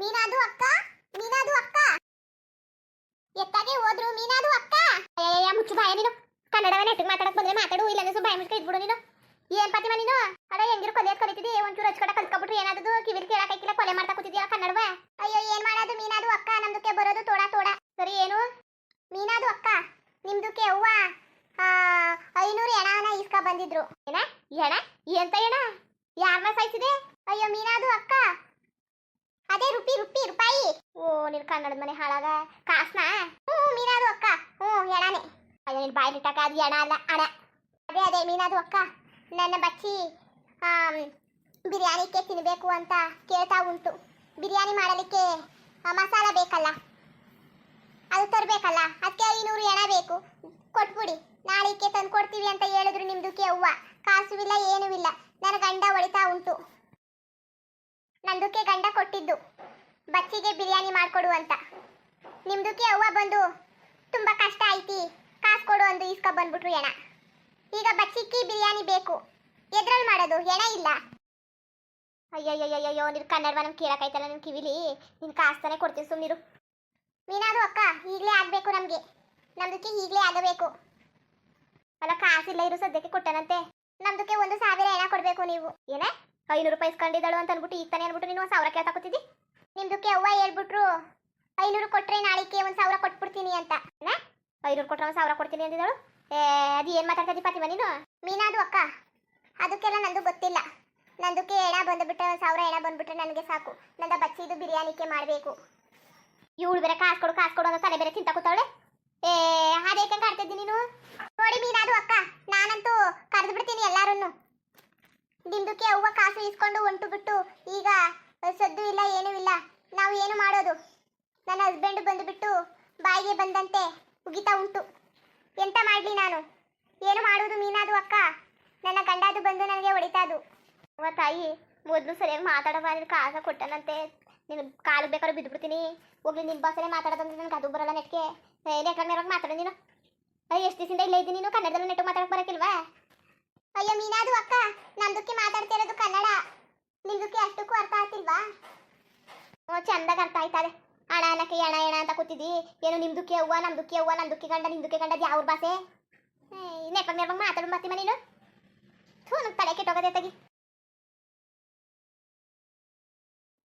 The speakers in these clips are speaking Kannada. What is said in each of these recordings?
ಮೀನಾದು ಅಕ್ಕ, ಮೀನಾದು ಅಕ್ಕ, ಎತ್ತಾಗೆ ಹೋದ್ರು ಮೀನಾದು ಅಕ್ಕ. ಅಯ್ಯಯ್ಯ ಮುಚ್ಚು ಬಾಯ ನೀನು. ಕನ್ನಡವೇ ನೆಟ್ಟಿಗೆ ಮಾತಾಡಕ್ ಬಂದ್ರೆ ಮಾತಾಡು, ಇಲ್ಲ ಅಂದ್ರೆ ಬಾಯ ಮುಚ್ಕ ಇದ್ಬಿಡು ನೀನು. ಏನ್ ಪಾತಿಮ ನೀನು? ಅಡ ಹೆಂಗಿರು ಕಲಿಯೋದ್ ಕಲಿತಿದಿ, ಒಂಚೂರು ಹಚ್ಕಟ ಕಲ್ತ್ಕೊಬಿಟ್ರೆ ಏನಾದದು? ಕಿವಿಲ್ ಕೇಳಕ್ಕಿಲ್ಲ, ಕೊಲೆ ಮಾಡ್ತಾ ಕೂತಿದ್ಯಾ ಕನ್ನಡವ. ಅಯ್ಯೋ ಏನ್ ಮಾಡೋದು ಮೀನಾದು ಅಕ್ಕ, ನಮ್ದಕ್ಕೆ ಬರೋದು ತೋಡ ತೋಡ. ಸರಿ ಏನು ಮೀನಾದು ಅಕ್ಕ, ನಿಮ್ದಕ್ಕೆ ಅವ್ವ 500 ಎಣನ ಇಸ್ಕ ಬಂದಿದ್ರು. ಏನ ಎಣ? ಎಂತ ಎಣ? ಯಾರನ್ನ ಸಾಯಿಸಿದೆ? ಅಯ್ಯೋ ಮೀನಾದು ಅಕ್ಕ, ಅದೇ ರೂಪಾಯಿ. ಓ ನಿನ್ ಕನ್ನಡದ ಮನೆ ಹಾಳಾಗ ಕಾಸ್ನ. ಮೀನಾದು ಅಕ್ಕ, ಎಣನೆ. ಅಯ್ಯೋ ನಿನ್ ಬಾಯಿ ಇಟ್ಟಾಕ ಅದು ಎಣ ಅಲ್ಲ ಅಣ. ಅದೇ ಮೀನಾದು ಅಕ್ಕ, ನನ್ನ ಬಚ್ಚಿ ಬಿರಿಯಾನಿಗೆ ತಿನ್ನಬೇಕು ಅಂತ ಕೇಳ್ತಾ ಉಂಟು. ಬಿರಿಯಾನಿ ಮಾಡಲಿಕ್ಕೆ ಮಸಾಲ ಬೇಕಲ್ಲ, ಅದು ತರಬೇಕಲ್ಲ, ಅದಕ್ಕೆ 500 ಎಣ ಬೇಕು, ಕೊಟ್ಬಿಡಿ. ನಾಳಿಕೆ ತಂದು ಕೊಡ್ತೀವಿ ಅಂತ ಹೇಳಿದ್ರು ನಿಮ್ದಕ್ಕೆ ಅವ್ವ. ಕಾಸು ಇಲ್ಲ ಏನೂ ಇಲ್ಲ, ನನ್ನ ಗಂಡ ಹೊಡಿತಾ ಉಂಟು. ನಂದಕ್ಕೆ ಗಂಡ ಕೊಟ್ಟಿದ್ದು ಬಚ್ಚಿಗೆ ಬಿರಿಯಾನಿ ಮಾಡ್ಕೊಡು ಅಂತ. ನಿಮ್ದಕ್ಕೆ ಅವ್ವ ಬಂದು ತುಂಬಾ ಕಷ್ಟ ಐತಿ, ಕಾಸು ಕೊಡು ಅಂದು ಇಸ್ಕ ಬಂದ್ಬಿಟ್ರು ಎಣ. ಈಗ ಬಚ್ಚಿಕ್ಕಿ ಬಿರಿಯಾನಿ ಬೇಕು, ಎದ್ರಲ್ಲಿ ಮಾಡೋದು? ಎಣ ಇಲ್ಲ. ಅಯ್ಯಯ್ಯಯ್ಯೋ ನಿನ್ ಕನ್ನಡವ ನಮ್ಗೆ ಕೇಳಕ್ಕಾಯ್ತಲ್ಲ ನಿನ್ ಕಿವಿಲಿ. ನಿನ್ ಕಾಸು ತಾನೇ ಕೊಡ್ತೀನಿ, ಸುಮ್ಮನಿರು. ಮೀನಾದು ಅಕ್ಕ, ಈಗಲೇ ಆಗಬೇಕು ನಮಗೆ, ನಮ್ದಕ್ಕೆ ಈಗಲೇ ಆಗಬೇಕು. ಅಲ್ಲ ಕಾಸಿಲ್ಲ ಇರು, ಸದ್ಯಕ್ಕೆ ಕೊಟ್ಟನಂತೆ. ನಮ್ದಕ್ಕೆ 1,000 ಎಣ ಕೊಡಬೇಕು ನೀವು. ಏನೇ 500 ರೂಪಾಯಿ ಇಸ್ಕೊಂಡಿದ್ದಾಳು ಅಂತ ಅನ್ಬಿಟ್ಟು ಈಗ ತಾನೇ ಅನ್ಬಿಟ್ಟು ನೀನು 1,000 ಕೇಳ್ತಾ ಕೂತಿದ್ದಿ. ನಿಮ್ದಕ್ಕೆ ಅವ್ವ ಹೇಳ್ಬಿಟ್ರು 500 ಕೊಟ್ರೆ ನಾಳಿಕೆ 1,000 ಕೊಟ್ಬಿಡ್ತೀನಿ ಅಂತ. 500 ಕೊಟ್ರೆ 1,000 ಕೊಡ್ತೀನಿ ಅಂದಿದ್ದಾಳು. ಅದು ಏನು ಮಾತಾಡ್ತಾ ಇದ್ದಿ ಪಾತಿಮ ನೀನು? ಮೀನಾದು ಅಕ್ಕ, ಅದಕ್ಕೆಲ್ಲ ನಂದು ಗೊತ್ತಿಲ್ಲ. ನಂದಕ್ಕೆ ಎಣ ಬಂದುಬಿಟ್ರೆ 1,000 ಎಣ ಬಂದ್ಬಿಟ್ರೆ ನನಗೆ ಸಾಕು. ನನ್ನ ಬಚ್ಚಿದು ಬಿರಿಯಾನಿಗೆ ಮಾಡಬೇಕು. ಇವಳು ಬೇರೆ ಕಾಸು ಕೊಡು ಅಂತ ತಲೆ ಬೇರೆ ತಿಂತ ಕೂತಾವಳೆ. ಅದೇಕೆ ಕಾಡ್ತಿದ್ದಿ ನೀನು? ನೋಡಿ ಮೀನಾದು ಅಕ್ಕ, ನಾನಂತೂ ಕರೆದು ಬಿಡ್ತೀನಿ ಎಲ್ಲಾರನ್ನು. ನಿಮ್ದಕ್ಕೆ ಅವ್ವ ಕಾಸು ಇಸ್ಕೊಂಡು ಹೊಂಟು ಬಿಟ್ಟು ಈಗ ಸದ್ದು ಇಲ್ಲ ಏನೂ ಇಲ್ಲ. ನಾವು ಏನು ಮಾಡೋದು? ನನ್ನ ಹಸ್ಬೆಂಡ್ ಬಂದುಬಿಟ್ಟು ಬಾಯಿಗೆ ಬಂದಂತೆ ಉಗಿತಾ ಉಂಟು. ಎಂತ ಮಾಡಲಿ ನಾನು? ಏನು ಮಾಡೋದು ಮೀನಾದು ಅಕ್ಕ? ನನ್ನ ಗಂಡದು ಬಂದು ನನಗೆ ಹೊಡಿತಾದು. ಅವ್ವ ತಾಯಿ, ಮೊದಲು ಸರಿಯಾಗಿ ಮಾತಾಡೋವ. ನಿನ್ನ ಕಾಸು ಕೊಟ್ಟನಂತೆ, ನಿನ್ನ ಕಾಲು ಬೇಕಾದ್ರೆ ಬಿದ್ದುಬಿಡ್ತೀನಿ. ಹೋಗ್ಲಿ, ನಿನ್ನ ಭಾಷೆನೇ ಮಾತಾಡೋದಂದ್ರೆ ನನಗೆ ಅದು ಬರಲ್ಲ. ನೆಟ್ಗೆ ನೆಟ್ವಾಗಿ ಮಾತಾಡೋ ನೀನು. ಎಷ್ಟು ದಿವಸದಿಂದ ಇಲ್ಲೇ ಇದ್ದೀನಿ ನೀನು, ಕನ್ನಡದಲ್ಲಿ ನೆಟ್ಟು ಮಾತಾಡಕ್ಕೆ ಬರೋಕ್ಕಿಲ್ವಾ? ಅಯ್ಯೋ ಮೀನಾದು ಅಕ್ಕ, ನಮ್ದಕ್ಕೆ ಮಾತಾಡ್ತಿರೋದು ಕನ್ನಡ, ನಿಮ್ದಕ್ಕೆ ಅಷ್ಟಕ್ಕೂ ಅರ್ಥ ಆಗ್ತಿಲ್ವಾ? ಚಂದಾಗ ಅರ್ಥ ಆಯ್ತದೆ. ಅಣ ಅನ್ನಕ್ಕೆ ಎಣ ಅಂತ ಕೂತಿದ್ದಿ. ಏನು ನಿಮ್ದಕ್ಕೆ ಅವ್ವ, ನಮ್ದಕ್ಕೆ ಅವ್ವ, ನಮ್ದಕ್ಕೆ ಗಂಡ, ನಿಮ್ದಕ್ಕೆ ಗಂಡ, ಯಾವ ಭಾಷೆ? ನೆಟ್ವಾಗಿ ಮಾತಾಡು ಬರ್ತೀಮ ನೀನು. ನಮ್ಮ ತಲೆ ಕೆಟ್ಟೋಗದೆ ತೆಗಿ.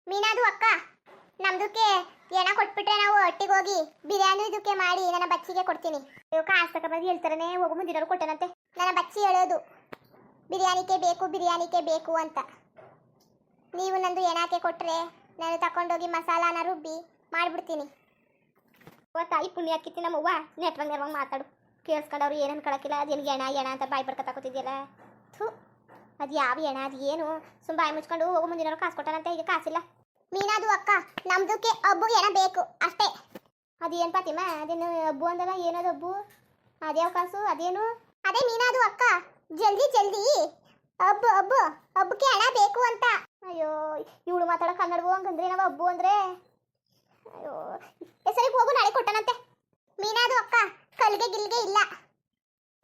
ಮೀನಾದು ಅಕ್ಕ, ನಮ್ದಕ್ಕೆ ಎಣ ಕೊಟ್ಬಿಟ್ರೆ ನಾವು ಒಟ್ಟಿಗೆ ಹೋಗಿ ಬಿರಿಯಾನಿ ಇದಕ್ಕೆ ಮಾಡಿ ನನ್ನ ಬಚ್ಚಿಗೆ ಕೊಡ್ತೀನಿ. ಕಾಸು ತಗೊಂಡು ಹೇಳ್ತಾರನೆ, ಹೋಗು ಮುಂದಿನವ್ರು ಕೊಟ್ಟನಂತೆ. ನನ್ನ ಬಚ್ಚಿ ಹೇಳೋದು ಬಿರಿಯಾನಿಗೆ ಬೇಕು ಅಂತ. ನೀವು ನಂದು ಎಣಕ್ಕೆ ಕೊಟ್ಟರೆ ನಾನು ತಗೊಂಡೋಗಿ ಮಸಾಲಾನ ರುಬ್ಬಿ ಮಾಡಿಬಿಡ್ತೀನಿ. ತಾಯಿ ಪುಣ್ಯ ಹಾಕಿತ್ತಿ ನಮ್ಮವ್ವ. ನೆಟ್ವಾಗಿ ಮಾತಾಡು, ಕೇಳಿಸ್ಕೊಂಡವ್ರು ಏನು ಅನ್ಕೊಳಕ್ಕಿಲ್ಲ. ಅದೇನು ಎಣ ಅಂತ ಬಾಯಿ ಪಡ್ಕೊತಾ ಕೂತಿದ್ಯಲ್ಲ. ಥೂ, ಅದು ಯಾವ ಎಣ, ಅದು ಏನು? ಸುಮ್ಮ ಬಾಯಿ ಮುಚ್ಕೊಂಡು ಹೋಗು ಮುಂದಿನವ್ರು ಕಾಸು ಕೊಟ್ಟನಂತೆ. ಈಗ ಕಾಸಿಲ್ಲ. ಮೀನಾದು ಅಕ್ಕ, ನಮ್ದಕ್ಕೆ ಹಬ್ಬು ಎಣ ಬೇಕು ಅಷ್ಟೇ. ಅದೇನು ಪಾತಿಮ, ಅದೇನು ಹಬ್ಬು ಅಂದಲ್ಲ, ಏನದು ಹಬ್ಬು? ಅದ್ಯಾವ ಕಾಸು? ಅದೇನು? ಅದೇ ಮೀನಾದು ಅಕ್ಕ, ಜಲ್ದಿ ಹಬ್ಬಕ್ಕೆ ಹಣ ಬೇಕು ಅಂತ. ಅಯ್ಯೋ ಇವಳು ಮಾತಾಡೋ ಕನ್ನಡವು ಹಂಗಂದ್ರೆ ನಾವು ಹಬ್ಬು ಅಂದ್ರೆ. ಅಯ್ಯೋ ಸರಿ ಹೋಗು, ನಾಳೆ ಕೊಟ್ಟನಂತೆ. ಮೀನಾದು ಅಕ್ಕ, ಕಲ್ಗೆ ಗಿಲ್ಗೆ ಇಲ್ಲ,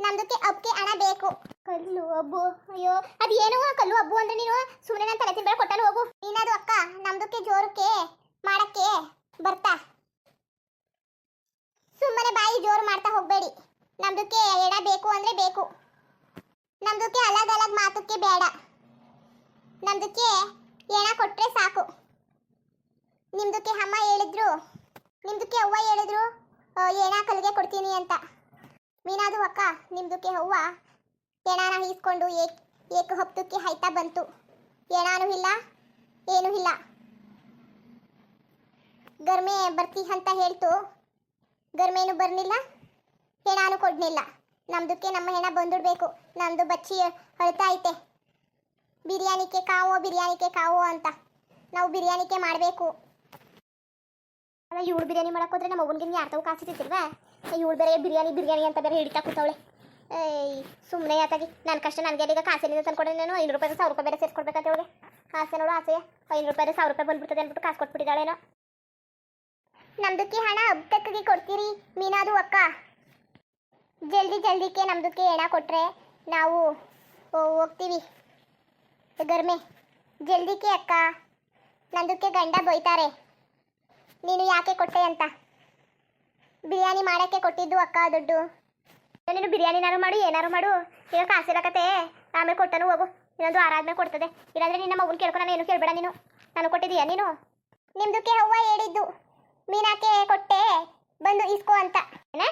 ನಮ್ದಕ್ಕೆ ಹಬ್ಬಕ್ಕೆ ಹಣ ಬೇಕು. ಕಲ್ಲು ಹಬ್ಬು? ಅಯ್ಯೋ ಅದೇನು ಕಲ್ಲು ಹಬ್ಬು ಅಂದ್ರೆ ನೀನು ಸುಮ್ಮನೆ ನಾನು ತಲೆ ತಿನ್ಬೇಡ, ಕೊಟ್ಟನು ಹೋಗು. ಮೀನಾದು ಅಕ್ಕ, ನಮ್ದಕ್ಕೆ ಜೋರಕ್ಕೆ ಮಾಡಕ್ಕೆ ಬರ್ತಾ, ಸುಮ್ಮನೆ ಬಾಯಿ ಜೋರು ಮಾಡ್ತಾ ಹೋಗ್ಬೇಡಿ. ನಮ್ದಕ್ಕೆ ಎಣ ಬೇಕು ಅಂದ್ರೆ ಬೇಕು. ನಮ್ದಕ್ಕೆ ಅಲಗ್ ಮಾತಕ್ಕೆ ಬೇಡ. ನಮ್ದಕ್ಕೆ ಎಣ ಕೊಟ್ರೆ ಸಾಕು. ನಿಮ್ದಕ್ಕೆ ಅಮ್ಮ ಹೇಳಿದ್ರು, ನಿಮ್ದಕ್ಕೆ ಅವ್ವ ಹೇಳಿದ್ರು ಎಣ ಕಲ್ಗೆ ಕೊಡ್ತೀನಿ ಅಂತ. ಮೀನಾದು ಅಕ್ಕ, ನಿಮ್ದಕ್ಕೆ ಅವ್ವ ಎಣನ ಈಸ್ಕೊಂಡು ಏಕ ಹಪ್ತಕ್ಕೆ ಆಯ್ತಾ ಬಂತು. ಎಣನೂ ಇಲ್ಲ ಏನೂ ಇಲ್ಲ. ಗರ್ಮೆ ಬರ್ತಿ ಅಂತ ಹೇಳ್ತು, ಗರ್ಮೇನು ಬರ್ನಿಲ್ಲ, ಹೆಣಾನು ಕೊಡ್ನಿಲ್ಲ. ನಮ್ದಕ್ಕೆ ನಮ್ಮ ಹೆಣ ಬಂದಿಡ್ಬೇಕು. ನಮ್ದು ಬಚ್ಚಿ ಅಳ್ತಾ ಐತೆ, ಬಿರಿಯಾನಿಗೆ ಕಾವೋ ಅಂತ. ನಾವು ಬಿರಿಯಾನಿಗೆ ಮಾಡಬೇಕು. ಅಲ್ಲ ಇವಳು ಬಿರಿಯಾನಿ ಮಾಡೋಕ್ಕೋದ್ರೆ ನಮ್ಮ ಅವ್ವನಿಗೆ ಯಾರ್ತಾವು ಕಾಸು ಸಿಗ್ತಿಲ್ವಾ? ಇವಳು ಬೇರೆ ಬಿರಿಯಾನಿ ಅಂತ ಬೇರೆ ಹಿಡಿತಾ ಕೂತವಳೆ. ಸುಮ್ಮನೆ ಯಾತಾಗಿ ನನ್ನ ಕಷ್ಟ ನನಗೆ ಈಗ ಕಾಸಿನಿಂದ ತಂದ್ಕೊಡ್ರೆ ನಾನು 500 ರೂಪಾಯಿ 1,000 ರೂಪಾಯಿ ಬೇರೆ ಸೇರಿಸ್ಕೊಡ್ಬೇಕಂತ ಅವಳಿಗೆ. ಆಸೆ ನೋಡು ಆಸೆ, 500 ರೂಪಾಯಿ 1,000 ರೂಪಾಯಿ ಬಂದ್ಬಿಡ್ತದೆ ಅಂದ್ಬಿಟ್ಟು ಕಾಸು ಕೊಟ್ಬಿಟ್ಟಿದ್ದಾಳೇನೋ. ನಮ್ದಕ್ಕೆ ಹಣ ಹಬ್ಬಕ್ಕೆ ಕೊಡ್ತೀರಿ ಮೀನಾದು ಅಕ್ಕ? ಜಲ್ದಿಗೆ ನಮ್ದಕ್ಕೆ ಎಣ ಕೊಟ್ರೆ ನಾವು ಹೋಗ್ತೀವಿ. ಗರ್ಮೆ ಜಲ್ದಿಗೆ ಅಕ್ಕ, ನಂದಕ್ಕೆ ಗಂಡ ಬೈತಾರೆ. ನೀನು ಯಾಕೆ ಕೊಟ್ಟೆ ಅಂತ. ಬಿರಿಯಾನಿ ಮಾಡೋಕ್ಕೆ ಕೊಟ್ಟಿದ್ದು ಅಕ್ಕ ದುಡ್ಡು. ನೀನು ಬಿರಿಯಾನಿನಾರು ಮಾಡು ಏನಾರು ಮಾಡು, ಈಗ ಕಾಸಿರಕತೆ ಆಮೇಲೆ ಕೊಟ್ಟನು ಹೋಗು, ಇನ್ನೊಂದು ವಾರ ಆದ್ಮೇಲೆ ಕೊಡ್ತದೆ. ಇಲ್ಲಾಂದ್ರೆ ನಿನ್ನ ಮಗುನ ಕೇಳ್ಕೊ, ನಾನು ಏನು ಕೇಳಬೇಡ. ನೀನು ನಾನು ಕೊಟ್ಟಿದ್ದೀಯಾ ನೀನು? ನಿಮ್ದಕ್ಕೆ ಅವ್ವ ಹೇಳಿದ್ದು ಮೀನಾಕೆ ಕೊಟ್ಟೆ ಬಂದು ಇಸ್ಕೋ ಅಂತ. ಏನ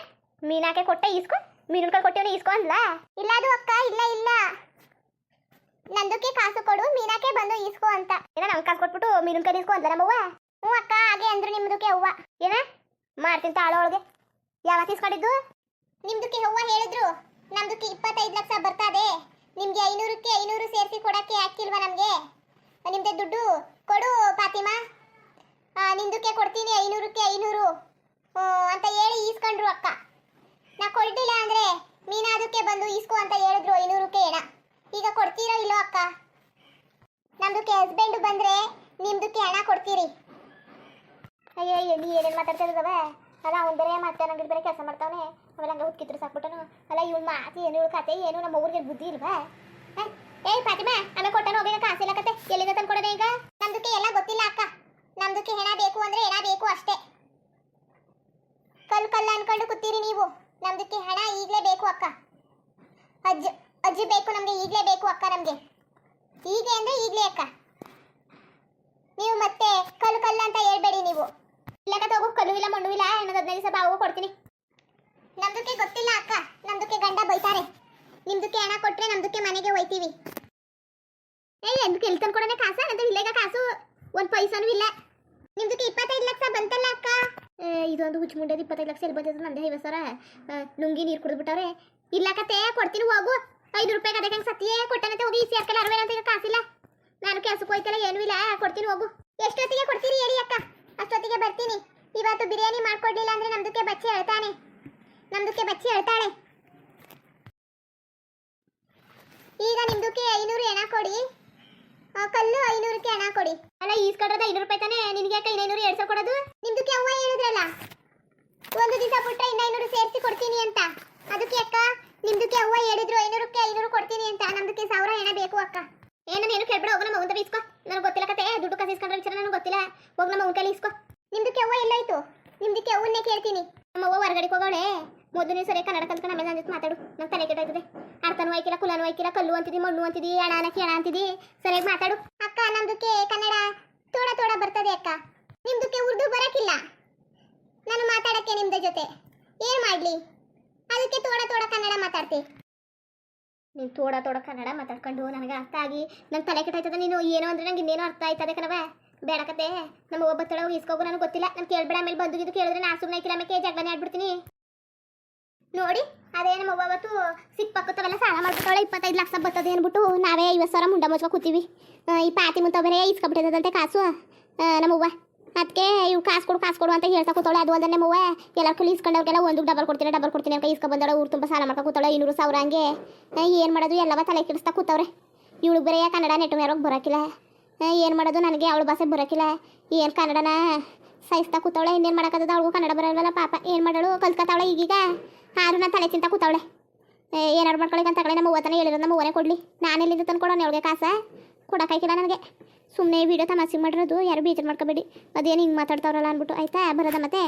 ಮೀನಾಕೆ ಕೊಟ್ಟೆ ಇಸ್ಕೋ? ಮೀನು ಕೈ ಕೊಟ್ಟಿವನು ಇಸ್ಕೋ ಅಂದ್ಲ? ಇಲ್ಲ ಅದು ಅಕ್ಕ, ಇಲ್ಲ ಇಲ್ಲ, ನಂದಕ್ಕೆ ಕಾಸು ಕೊಡು ಮೀನಾಕೆ ಬಂದು ಇಸ್ಕೋ ಅಂತ. ಏನ ನಮ್ಗೆ ಕಾಸು ಕೊಟ್ಬಿಟ್ಟು ಮೀನು ಕೈ ಇಸ್ಕೋ ಅಂದ್ಲ ನಮ್ಮವ್ವ? ಹ್ಞೂ ಅಕ್ಕ, ಹಾಗೆ ಅಂದ್ರು ನಿಮ್ದಕ್ಕೆ ಅವ್ವ. ಏನ ಮಾಡ್ತೀನಿ ತಾಳೊಳಗೆ. ಯಾವತ್ತು ಇಸ್ಕೊಂಡಿದ್ದು? ನಿಮ್ದಕ್ಕೆ ಅವ್ವ ಹೇಳಿದ್ರು ನಮ್ದಕ್ಕೆ 25 ಲಕ್ಷ ಬರ್ತದೆ, ನಿಮ್ಗೆ 500ಕ್ಕೆ 500 ಸೇರಿಸಿ ಕೊಡಕ್ಕೆ ಹಾಕಿಲ್ವಾ ನಮ್ಗೆ? ನಿಮ್ದೆ ದುಡ್ಡು ಕೊಡು ಫಾತಿಮಾ, ನಿಮ್ದಕ್ಕೆ ಕೊಡ್ತೀನಿ 500ಕ್ಕೆ 500 ಅಂತ ಹೇಳಿ ಈಸ್ಕೊಂಡ್ರು ಅಕ್ಕ. ನಾ ಕೊಡ್ಲಿಲ್ಲ ಅಂದ್ರೆ ಮೀನಾದಕ್ಕೆ ಬಂದು ಈಸ್ಕೋ ಅಂತ ಹೇಳಿದ್ರು 500ಕ್ಕೆ ಏನ. ಈಗ ಕೊಡ್ತೀರೋ ಇಲ್ಲೋ ಅಕ್ಕ? ನಮ್ದಕ್ಕೆ ಹಸ್ಬೆಂಡ್ ಬಂದ್ರೆ ನಿಮ್ದಕ್ಕೆ ಹಣ ಕೊಡ್ತೀರಿ. ಅಯ್ಯೋ ನೀ ಏನೇನು ಮಾತಾಡ್ತಿದ್ದವ? ಅಲ್ಲ ಅವ್ನು ಬೇರೆ ಮತ್ತೆ ನಂಗೆ ಬೇರೆ ಕೆಲಸ ಮಾಡ್ತಾವನೆ, ಆಮೇಲೆ ಹಂಗೆ ಹುಡ್ಕಿದ್ರು ಸಾಕ್ಬಿಟ್ಟನು. ಅಲ್ಲ ಇವ್ನು ಮಾತಿ ಏನು ಇವಳು ಕತೆ ಏನು, ನಮ್ಮ ಊರಿಗೆ ಬುದ್ಧಿ ಇಲ್ವಾ? ಏಯ್ ಫಾತಿಮಾ, ಆಮೇಲೆ ಕೊಟ್ಟನು ಹೋಗಿ ಕಾಸಿಲ್ಲ ಕತೆ, ಎಲ್ಲಿಗೆ ತಂದು ಕೊಡೋದೆ ಈಗ? ನಮ್ದಕ್ಕೆ ಎಲ್ಲ ಗೊತ್ತಿಲ್ಲ ಅಕ್ಕ, ನಮ್ದಕ್ಕೆ ಹೆಣ ಬೇಕು ಅಂದ್ರೆ ಹೆಣ ಬೇಕು ಅಷ್ಟೇ. ಕಲ್ಲ ಅನ್ಕೊಂಡು ಕೂತೀರಿ ನೀವು. ನಮ್ದಕ್ಕೆ ಹಣ ಈಗಲೇ ಬೇಕು ಅಕ್ಕ. ಅಜ್ಜಿ ಬೇಕು ನಮ್ಗೆ, ಈಗಲೇ ಬೇಕು ಅಕ್ಕ ನಮ್ಗೆ. ಹೀಗೆ ಅಂದ್ರೆ ಈಗಲೇ ಅಕ್ಕ. ನೀವು ಮತ್ತೆ ಕಲ್ಲ ಅಂತ ಹೇಳ್ಬೇಡಿ ನೀವು. ಇಲ್ಲಕ ತಗೋ, ಕಲ್ಲು ಇಲ್ಲ ಮಣ್ಣು ಇಲ್ಲ, ಇನ್ನೊಂದು 15 ದಿವಸ ಬಾವು ಕೊಡ್ತೀನಿ. ನಮ್ದಕ್ಕೆ ಗೊತ್ತಿಲ್ಲ ಅಕ್ಕ, ನಮ್ದಕ್ಕೆ ಗಂಡ ಬೈತಾರೆ. ನಿಮ್ದಕ್ಕೆ ಹಣ ಕೊಟ್ರೆ ನಮ್ದಕ್ಕೆ ಮನೆಗೆ ಹೋಯ್ತೀವಿ. ಅದಕ್ಕೆ ಎಲ್ಲಿ ತಂದು ಕೊಡೋಣ ಕಾಸ? ಅಂತ ಇಲ್ಲೇಗ ಕಾಸು ಒಂದು ಪೈಸನೂ ಇಲ್ಲ. ನಿಮ್ದಕ್ಕೆ 25 ಲಕ್ಷ ಬಂತಲ್ಲ ಅಕ್ಕ. ಇದೊಂದು ಹುಚ್ಚು ಮುಂಡೆದು 25 ಲಕ್ಷ ಎಲ್ಲಿ ಬಂದಿದ್ದು? ನಂದೇ 50 ಸಾವಿರ ನುಂಗಿ ನೀರು ಕುಡಿದ್ಬಿಟ್ಟವ್ರೆ. ಇಲ್ಲ ಕತೆ, ಕೊಡ್ತೀನಿ ಹೋಗು. 5 ರೂಪಾಯಿಗೆ ಅದಕ್ಕೆ ಹಂಗೆ ಸತಿಯೇ ಕೊಟ್ಟನಂತೆ ಹೋಗಿ ಈಸಿ ಹಾಕಲ್ಲ. 60 ಅಂತ ಈಗ ಕಾಸಿಲ್ಲ, ನಾನು ಕೆಲಸಕ್ಕೆ ಹೋಯ್ತಲ್ಲ, ಏನೂ ಇಲ್ಲ. ಕೊಡ್ತೀನಿ ಹೋಗು. ಎಷ್ಟೊತ್ತಿಗೆ ಕೊಡ್ತೀರಿ ಹೇಳಿ ಅಕ್ಕ, ಅಷ್ಟೊತ್ತಿಗೆ ಬರ್ತೀನಿ. ಇವತ್ತು ಬಿರಿಯಾನಿ ಮಾಡ್ಕೊಡ್ಲಿಲ್ಲ ಅಂದ್ರೆ ನಮ್ದಕ್ಕೆ ಬಚ್ಚಿ ಹೇಳ್ತಾನೆ, ನಮ್ದಕ್ಕೆ ಬಚ್ಚಿ ಹೇಳ್ತಾಳೆ. ಈಗ ನಿಮ್ದಕ್ಕೆ 500 ಹಣ ಕೊಡಿ, ಕಲ್ಲು 500ಕ್ಕೆ ಹಣ ಕೊಡಿ. ಅಲ್ಲ ಈಸ್ಕೊಂಡ್ರದ 500 ರೂಪಾಯಿ ತಾನೆ, ನಿನ್ಗೆ ಯಾಕೆ 500 200 ಕೊಡೋದು? ನಿಮ್ದಕ್ಕೆ ಅವ್ವ ಹೇಳಿದ್ರಲ್ಲ ಒಂದು ದಿವಸ ಬಿಟ್ರೆ 500 ಸೇರಿಸಿ ಕೊಡ್ತೀನಿ ಅಂತ. ಅದಕ್ಕೆ ಅಕ್ಕ ನಿಮ್ದಕ್ಕೆ ಅವ್ವ ಹೇಳಿದ್ರು 500ಕ್ಕೆ 500 ಕೊಡ್ತೀನಿ ಅಂತ. ನಮ್ದಕ್ಕೆ 1000 ಹಣ ಬೇಕು ಅಕ್ಕ. ಏನು ಕೇಳ್ಬೇಡ, ಹೋಗ ನಮ್ಮ ಅವ್ವಂತ ಇಸ್ಕೋ. ನನಗೆ ಗೊತ್ತಿಲ್ಲ ಕತೆ, ದುಡ್ಡು ಕಾಸು ಇಸ್ಕೊಂಡ್ರೆ ವಿಚಾರ ನನಗೆ ಗೊತ್ತಿಲ್ಲ. ಹೋಗಿ ನಮ್ಮ ಅವ್ನ ಕೈಲಿ ಇಸ್ಕೋ. ನಿಮ್ದಕ್ಕೆ ಅವ್ವ ಎಲ್ಲೋಯ್ತು? ನಿಮ್ದಕ್ಕೆ ಅವನ್ನೇ ಕೇಳ್ತೀನಿ. ನಮ್ಮ ಅವ್ವ ಹೊರಗಡೆಗೆ ಹೋಗೋಳೆ. ಮೊದಲು ನೀವು ಸರಿಯಾಗಿ ಕನ್ನಡ ಕಲ್ತ್ಕೊಂಡು ಆಮೇಲೆ ನನ್ನ ಜೊತೆ ಮಾತಾಡು. ನಂಗೆ ತಲೆ ಕೆಟ್ಟೋಯ್ತದೆ. ಅರ್ಥನೂ ಆಯ್ಕಿಲ್ಲ, ಕುಲನೂ ಆಯ್ಕಿಲ್ಲ, ಕಲ್ಲು ಅಂತಿದ್ದಿ, ಮಣ್ಣು ಅಂತಿದ್ದಿ, ಹಣ ಅನ್ನಕ್ಕೆ ಹಣ ಅಂತಿದ್ದಿ. ಸರಿಯಾಗಿ ಮಾತಾಡು ಅಕ್ಕ. ನಮ್ದಕ್ಕೆ ಕನ್ನಡ ತೋಡ ಬರ್ತದೆ ಅಕ್ಕ, ನಿಮ್ದಕ್ಕೆ ಉರ್ದು ಬರಕ್ಕಿಲ್ಲ. ನಾನು ಮಾತಾಡಕ್ಕೆ ನಿಮ್ದ ಜೊತೆ ಏನು ಮಾಡಲಿ? ಅದಕ್ಕೆ ತೋಡ ಕನ್ನಡ ಮಾತಾಡ್ತಿ. ನೀನು ತೋಡ ಕನ್ನಡ ಮಾತಾಡ್ಕೊಂಡು ನನಗೆ ಅರ್ಥ ಆಗಿ ನಂಗೆ ತಲೆ ಕೆಟ್ಟಾಯ್ತದ. ನೀನು ಏನೋ ಅಂದ್ರೆ ನಂಗೆ ಇನ್ನೇನೋ ಅರ್ಥ ಆಯ್ತದೆ ಕಣವ. ಬೇಡಕತೆ, ನಮ್ಮ ಒಬ್ಬ ತಡ ಇಸ್ಕೋಗು, ನನಗೆ ಗೊತ್ತಿಲ್ಲ. ನಾನು ಕೇಳ್ಬೇಡ, ಆಮೇಲೆ ಬಂದು ಇದು ಕೇಳಿದ್ರೆ ನಾ ಸುಮ್ಮನೆ ಆಯ್ಕಿಲ್ಲ, ಆಮೇಲೆ ಜಗಳನೇ ಆಡ್ಬಿಡ್ತೀನಿ ನೋಡಿ. ಅದೇ ನಮ್ಮ ಅವತ್ತು ಸಿಕ್ಕತ್ತವೆಲ್ಲ ಸಾಲ ಮಾಡ್ಬಿಟ್ಟವಳೆ. 25 ಲಕ್ಷ ಬರ್ತದೆ ಅಂದ್ಬಿಟ್ಟು ನಾವೇ 50 ಸಾವಿರ ಮುಂಡ ಮುಚ್ಕೊ ಕೂತೀವಿ. ಈ ಪಾತಿ ಮುಂತ ಬೇರೆ ಇಸ್ಕೊಬಿಟ್ಟಿದಂತೆ ಕಾಸು ನಮ್ಮವ್ವ. ಅದಕ್ಕೆ ಇವು ಕಾಸು ಕೊಡು ಅಂತ ಹೇಳ್ತಾ ಕೂತಾಳೆ. ಅದು ಅಲ್ಲದೆ ನಮ್ಮವ್ವ ಎಲ್ಲ ಕಲಿ ಇಸ್ಕೊಂಡವ್ರಿಗೆಲ್ಲ ಒಂದು ಡಬಲ್ ಕೊಡ್ತೀನಿ ಅಂತ ಇಸ್ಕೊ ಬಂದವಳೆ. ಊರು ತುಂಬ ಸಾಲ ಮಾಡ್ಕೊ ಕೂತಾಳೆ 500 ಸಾವಿರ ಹಂಗೆ. ಏನು ಮಾಡೋದು, ಎಲ್ಲವ ತಲೆ ಕೆಡಿಸ್ತಾ ಕೂತವ್ರೆ. ಇವಳು ಬೇರೆ ಕನ್ನಡ ನೆಟ್ಟು ಮೇರೋಗಿ ಬರೋಕಿಲ್ಲ. ಏನು ಮಾಡೋದು, ನನಗೆ ಅವಳು ಭಾಷೆ ಬರೋಕಿಲ್ಲ. ಏನು ಕನ್ನಡನ ಸಹಿಸ್ತಾ ಕೂತಾವಳೆ. ಇನ್ನೇನು ಮಾಡೋಕ್ಕದ, ಅವಳಿಗೂ ಕನ್ನಡ ಬರೋಲ್ವಲ್ಲ ಪಾಪ. ಏನು ಮಾಡೋಳು, ಕಲ್ತ್ಕೊತಾವಳೆ ಈಗೀಗ. ಆದ್ರೂ ನಾನು ತಲೆ ಚಿಂತ ಕೂತಾವಳೆ. ಏನಾರು ಮಾಡ್ಕೊಳ್ಳಿ ಅಂತ ತಗೊಳ್ಳಿ. ನಮ್ಮ ಅವ್ವತನ ಹೇಳಿರೋದು ನಮ್ಮ ಅವ್ವನೇ ಕೊಡಲಿ. ನಾನೆಲ್ಲಿಂದ ತಂದು ಕೊಡೋಣ ಅವಳಿಗೆ ಕಾಸ? ಕೊಡೋಕ್ಕಾಗಿಲ್ಲ ನನಗೆ. ಸುಮ್ಮನೆ ವೀಡಿಯೋ ತಮಾಷೆ ಮಾಡಿರೋದು, ಯಾರು ಬೇಜಾರು ಮಾಡ್ಕೋಬೇಡಿ. ಅದೇನು ಹಿಂಗೆ ಮಾತಾಡ್ತಾವ್ರಲ್ಲ ಅಂದ್ಬಿಟ್ಟು. ಆಯಿತಾ, ಬರೋದ ಮತ್ತೆ.